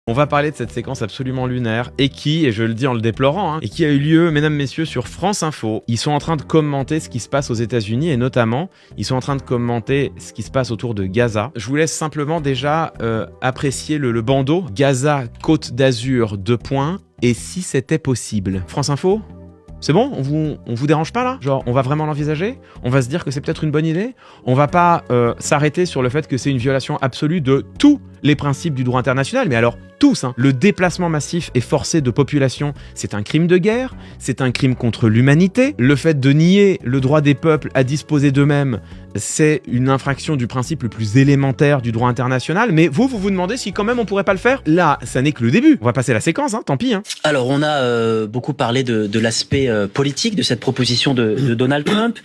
On va parler de cette séquence absolument lunaire et qui, et je le dis en le déplorant, et qui a eu lieu, mesdames, messieurs, sur France Info. Ils sont en train de commenter ce qui se passe aux États-Unis et notamment, ils sont en train de commenter ce qui se passe autour de Gaza. Je vous laisse simplement déjà apprécier le bandeau. Gaza, Côte d'Azur, 2 points. Et si c'était possible? France Info? C'est bon? On vous dérange pas là? Genre, on va vraiment l'envisager? On va se dire que c'est peut-être une bonne idée? On va pas s'arrêter sur le fait que c'est une violation absolue de tous les principes du droit international, mais alors tous, hein. Le déplacement massif et forcé de population, c'est un crime de guerre, c'est un crime contre l'humanité. Le fait de nier le droit des peuples à disposer d'eux-mêmes, c'est une infraction du principe le plus élémentaire du droit international. Mais vous vous demandez si quand même on pourrait pas le faire? Là, ça n'est que le début. On va passer la séquence, hein, tant pis. Hein. Alors, on a beaucoup parlé de l'aspect politique de cette proposition de Donald Trump.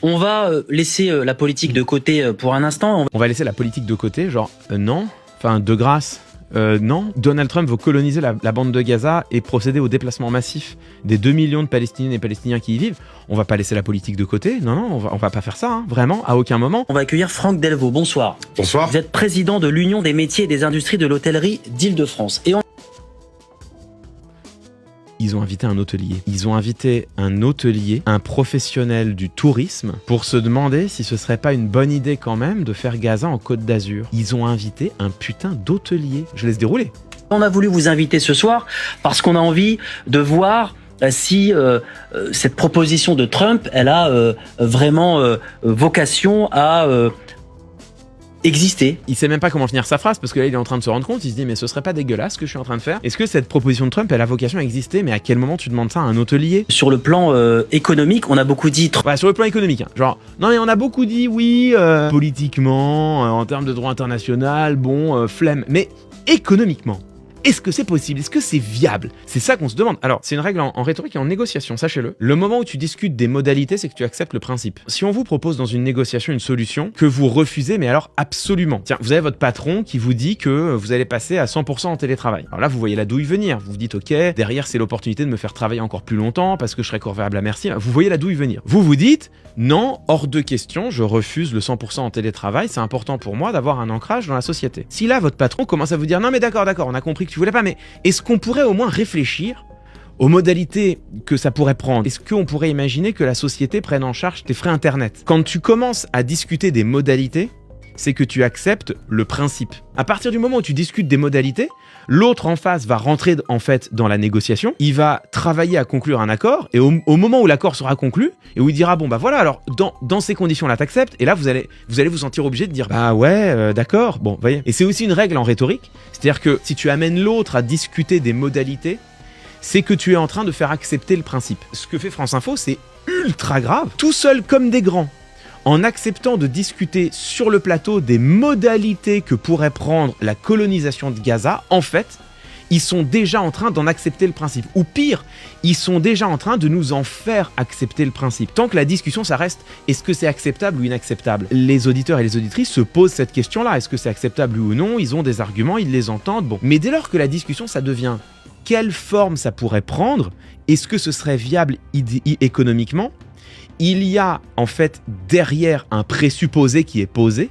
On va laisser la politique de côté pour un instant. On va laisser la politique de côté, genre non, enfin de grâce. Non, Donald Trump veut coloniser la bande de Gaza et procéder au déplacement massif des 2 millions de Palestiniennes et Palestiniens qui y vivent. On va pas laisser la politique de côté. Non, on va pas faire ça, hein, vraiment, à aucun moment. On va accueillir Franck Delvaux. Bonsoir. Bonsoir. Vous êtes président de l'Union des métiers et des industries de l'hôtellerie d'Île-de-France. Ils ont invité un hôtelier. Ils ont invité un hôtelier, un professionnel du tourisme, pour se demander si ce serait pas une bonne idée quand même de faire Gaza en Côte d'Azur. Ils ont invité un putain d'hôtelier. Je laisse dérouler. On a voulu vous inviter ce soir parce qu'on a envie de voir si cette proposition de Trump, elle a vraiment vocation à exister. Il sait même pas comment finir sa phrase parce que là il est en train de se rendre compte, il se dit mais ce serait pas dégueulasse ce que je suis en train de faire? Est-ce que cette proposition de Trump elle a vocation à exister? Mais à quel moment tu demandes ça à un hôtelier? Sur le plan économique, on a beaucoup dit... Bah, sur le plan économique, hein. Genre, non mais on a beaucoup dit oui, politiquement, en termes de droit international, bon, flemme, mais économiquement. Est-ce que c'est possible? Est-ce que c'est viable? C'est ça qu'on se demande. Alors, c'est une règle en rhétorique et en négociation, sachez-le. Le moment où tu discutes des modalités, c'est que tu acceptes le principe. Si on vous propose dans une négociation une solution que vous refusez, mais alors absolument. Tiens, vous avez votre patron qui vous dit que vous allez passer à 100% en télétravail. Alors là, vous voyez la douille venir. Vous vous dites, ok, derrière, c'est l'opportunité de me faire travailler encore plus longtemps parce que je serai corvéable à merci. Vous voyez la douille venir. Vous vous dites, non, hors de question, je refuse le 100% en télétravail. C'est important pour moi d'avoir un ancrage dans la société. Si là, votre patron commence à vous dire, non mais d'accord, on a compris que tu voulais pas, mais est-ce qu'on pourrait au moins réfléchir aux modalités que ça pourrait prendre? Est-ce qu'on pourrait imaginer que la société prenne en charge tes frais internet? Quand tu commences à discuter des modalités, c'est que tu acceptes le principe. À partir du moment où tu discutes des modalités, l'autre en face va rentrer en fait dans la négociation, il va travailler à conclure un accord, et au moment où l'accord sera conclu, et où il dira bon bah voilà, alors dans ces conditions-là t'acceptes, et là vous allez vous sentir obligé de dire bah ouais, d'accord, bon, voyez. Et c'est aussi une règle en rhétorique, c'est-à-dire que si tu amènes l'autre à discuter des modalités, c'est que tu es en train de faire accepter le principe. Ce que fait France Info, c'est ultra grave, tout seul comme des grands. En acceptant de discuter sur le plateau des modalités que pourrait prendre la colonisation de Gaza, en fait, ils sont déjà en train d'en accepter le principe. Ou pire, ils sont déjà en train de nous en faire accepter le principe. Tant que la discussion, ça reste, est-ce que c'est acceptable ou inacceptable? Les auditeurs et les auditrices se posent cette question-là. Est-ce que c'est acceptable ou non? Ils ont des arguments, ils les entendent. Bon. Mais dès lors que la discussion, ça devient quelle forme ça pourrait prendre? Est-ce que ce serait viable économiquement? Il y a en fait derrière un présupposé qui est posé,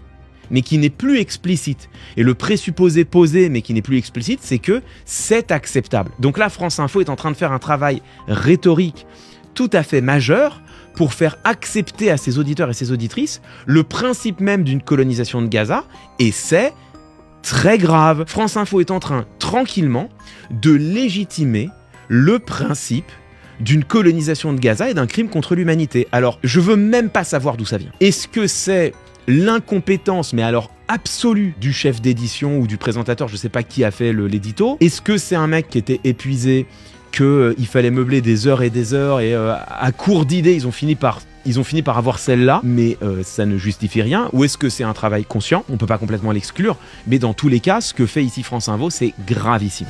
mais qui n'est plus explicite. Et le présupposé posé, mais qui n'est plus explicite, c'est que c'est acceptable. Donc là, France Info est en train de faire un travail rhétorique tout à fait majeur pour faire accepter à ses auditeurs et ses auditrices le principe même d'une colonisation de Gaza, et c'est très grave. France Info est en train, tranquillement, de légitimer le principe d'une colonisation de Gaza et d'un crime contre l'humanité. Alors, je veux même pas savoir d'où ça vient. Est-ce que c'est l'incompétence, mais alors absolue, du chef d'édition ou du présentateur, je sais pas qui a fait l'édito? Est-ce que c'est un mec qui était épuisé, qu'il fallait meubler des heures et à court d'idées, ils ont fini par avoir celle-là, mais ça ne justifie rien? Ou est-ce que c'est un travail conscient? On peut pas complètement l'exclure, mais dans tous les cas, ce que fait ici France Info, c'est gravissime.